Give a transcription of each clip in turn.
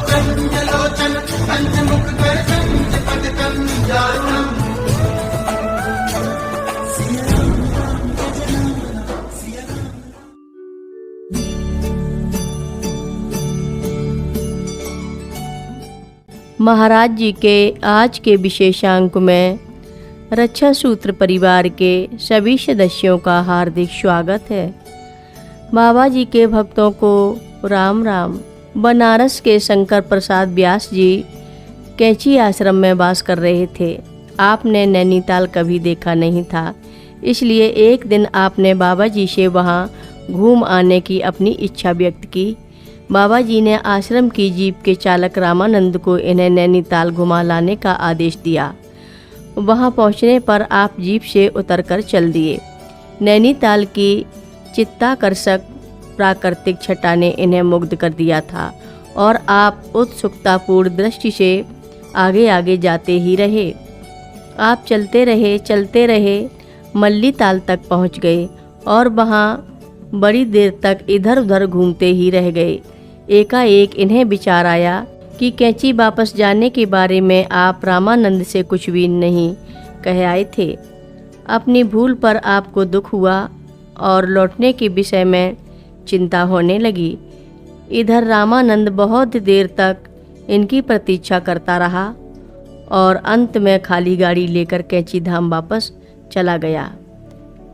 कंजलोचन कंजमुख कर कंजपद कंजारुणम। महाराज जी के आज के विशेषांक में रक्षा सूत्र परिवार के सभी सदस्यों का हार्दिक स्वागत है। बाबा जी के भक्तों को राम राम। बनारस के शंकर प्रसाद व्यास जी कैंची आश्रम में वास कर रहे थे। आपने नैनीताल कभी देखा नहीं था, इसलिए एक दिन आपने बाबा जी से वहां घूम आने की अपनी इच्छा व्यक्त की। बाबा जी ने आश्रम की जीप के चालक रामानंद को इन्हें नैनीताल घुमा लाने का आदेश दिया। वहां पहुंचने पर आप जीप से उतरकर चल दिए। नैनीताल की चित्ताकर्षक प्राकृतिक छटा ने इन्हें मुग्ध कर दिया था और आप उत्सुकतापूर्ण दृष्टि से आगे आगे जाते ही रहे। आप चलते रहे मल्ली ताल तक पहुंच गए और वहां बड़ी देर तक इधर उधर घूमते ही रह गए। एकाएक इन्हें विचार आया कि कैंची वापस जाने के बारे में आप रामानंद से कुछ भी नहीं कह आए थे। अपनी भूल पर आपको दुख हुआ और लौटने के विषय में चिंता होने लगी। इधर रामानंद बहुत देर तक इनकी प्रतीक्षा करता रहा और अंत में खाली गाड़ी लेकर कैंची धाम वापस चला गया।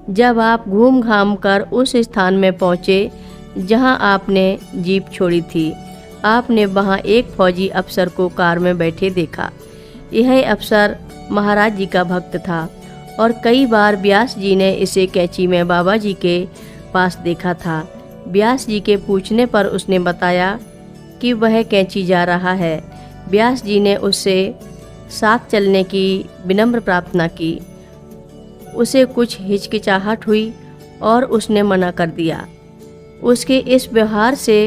जब आप घूम घाम कर उस स्थान में पहुँचे जहां आपने जीप छोड़ी थी, आपने वहां एक फौजी अफसर को कार में बैठे देखा। यह अफसर महाराज जी का भक्त था और कई बार व्यास जी ने इसे कैंची में बाबा जी के पास देखा था। व्यास जी के पूछने पर उसने बताया कि वह कैंची जा रहा है। व्यास जी ने उससे साथ चलने की विनम्र प्रार्थना की। उसे कुछ हिचकिचाहट हुई और उसने मना कर दिया। उसके इस व्यवहार से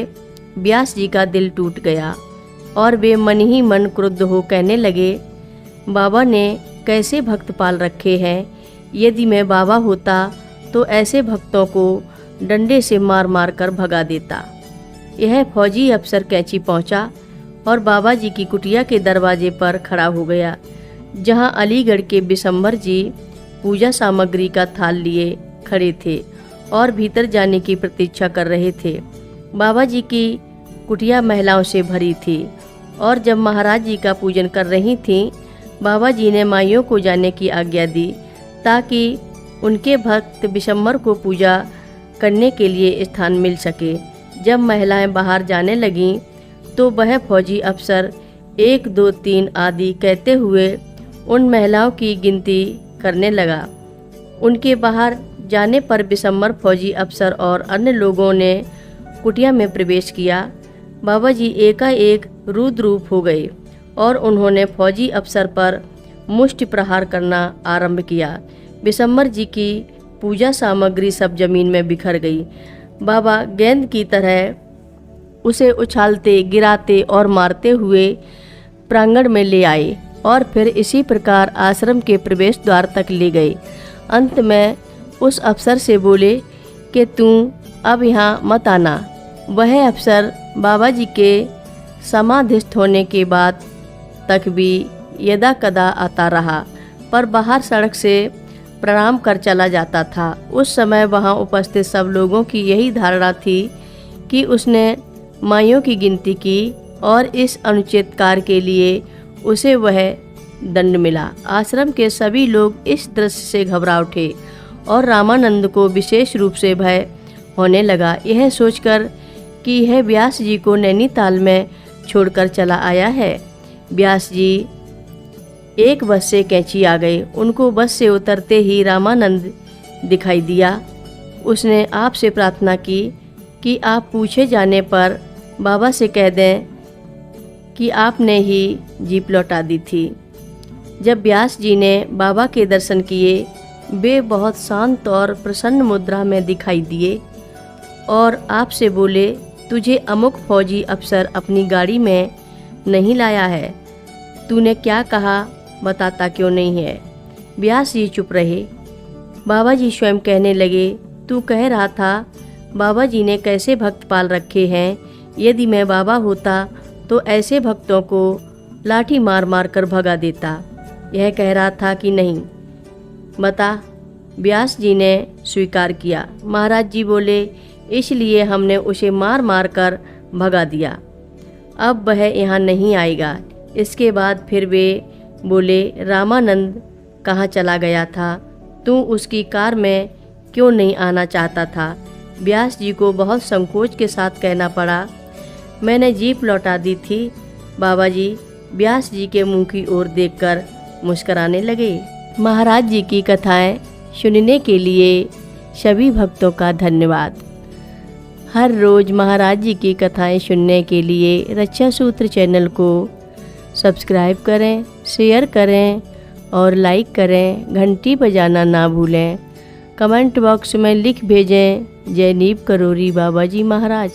व्यास जी का दिल टूट गया और वे मन ही मन क्रुद्ध हो कहने लगे, बाबा ने कैसे भक्त पाल रखे हैं। यदि मैं बाबा होता तो ऐसे भक्तों को डंडे से मार मार कर भगा देता। यह फौजी अफसर कैंची पहुंचा और बाबा जी की कुटिया के दरवाजे पर खड़ा हो गया, जहां अलीगढ़ के बिशंबर जी पूजा सामग्री का थाल लिए खड़े थे और भीतर जाने की प्रतीक्षा कर रहे थे। बाबा जी की कुटिया महिलाओं से भरी थी और जब महाराज जी का पूजन कर रही थीं, बाबा जी ने माइयों को जाने की आज्ञा दी ताकि उनके भक्त बिशंबर को पूजा करने के लिए स्थान मिल सके। जब महिलाएं बाहर जाने लगीं तो वह फौजी अफसर 1 2 3 आदि कहते हुए उन महिलाओं की गिनती करने लगा। उनके बाहर जाने पर बिशंबर फौजी अफसर और अन्य लोगों ने कुटिया में प्रवेश किया। बाबा जी एकाएक रुद्र रूप हो गए और उन्होंने फौजी अफसर पर मुष्टि प्रहार करना आरंभ किया। बिशंबर जी की पूजा सामग्री सब जमीन में बिखर गई। बाबा गेंद की तरह उसे उछालते, गिराते और मारते हुए प्रांगण में ले आए और फिर इसी प्रकार आश्रम के प्रवेश द्वार तक ले गए। अंत में उस अफसर से बोले कि तू अब यहाँ मत आना। वह अफसर बाबा जी के समाधिस्थ होने के बाद तक भी यदा कदा आता रहा, पर बाहर सड़क से प्रणाम कर चला जाता था। उस समय वहाँ उपस्थित सब लोगों की यही धारणा थी कि उसने माइयों की गिनती की और इस अनुचित कार्य के लिए उसे वह दंड मिला। आश्रम के सभी लोग इस दृश्य से घबरा उठे और रामानंद को विशेष रूप से भय होने लगा, यह सोचकर कि यह व्यास जी को नैनीताल में छोड़कर चला आया है। व्यास जी एक बस से कैंची आ गए। उनको बस से उतरते ही रामानंद दिखाई दिया। उसने आपसे प्रार्थना की कि आप पूछे जाने पर बाबा से कह दें कि आपने ही जीप लौटा दी थी। जब व्यास जी ने बाबा के दर्शन किए, वे बहुत शांत और प्रसन्न मुद्रा में दिखाई दिए और आपसे बोले, तुझे अमुक फौजी अफसर अपनी गाड़ी में नहीं लाया है। तूने क्या कहा, बताता क्यों नहीं है। व्यास जी चुप रहे। बाबा जी स्वयं कहने लगे, तू कह रहा था बाबा जी ने कैसे भक्त पाल रखे हैं। यदि मैं बाबा होता तो ऐसे भक्तों को लाठी मार मार कर भगा देता। यह कह रहा था कि नहीं बता। व्यास जी ने स्वीकार किया। महाराज जी बोले, इसलिए हमने उसे मार मार कर भगा दिया, अब वह यहाँ नहीं आएगा। इसके बाद फिर वे बोले, रामानंद कहाँ चला गया था? तू उसकी कार में क्यों नहीं आना चाहता था? व्यास जी को बहुत संकोच के साथ कहना पड़ा, मैंने जीप लौटा दी थी। बाबा जी व्यास जी के मुंह की ओर देखकर मुस्कराने लगे। महाराज जी की कथाएं सुनने के लिए सभी भक्तों का धन्यवाद। हर रोज़ महाराज जी की कथाएं सुनने के लिए रक्षा सूत्र चैनल को सब्सक्राइब करें, शेयर करें और लाइक करें। घंटी बजाना ना भूलें। कमेंट बॉक्स में लिख भेजें, जय नीव करोरी बाबा जी महाराज।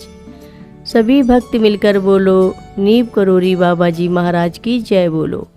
सभी भक्त मिलकर बोलो, नीव करोरी बाबा जी महाराज की जय बोलो।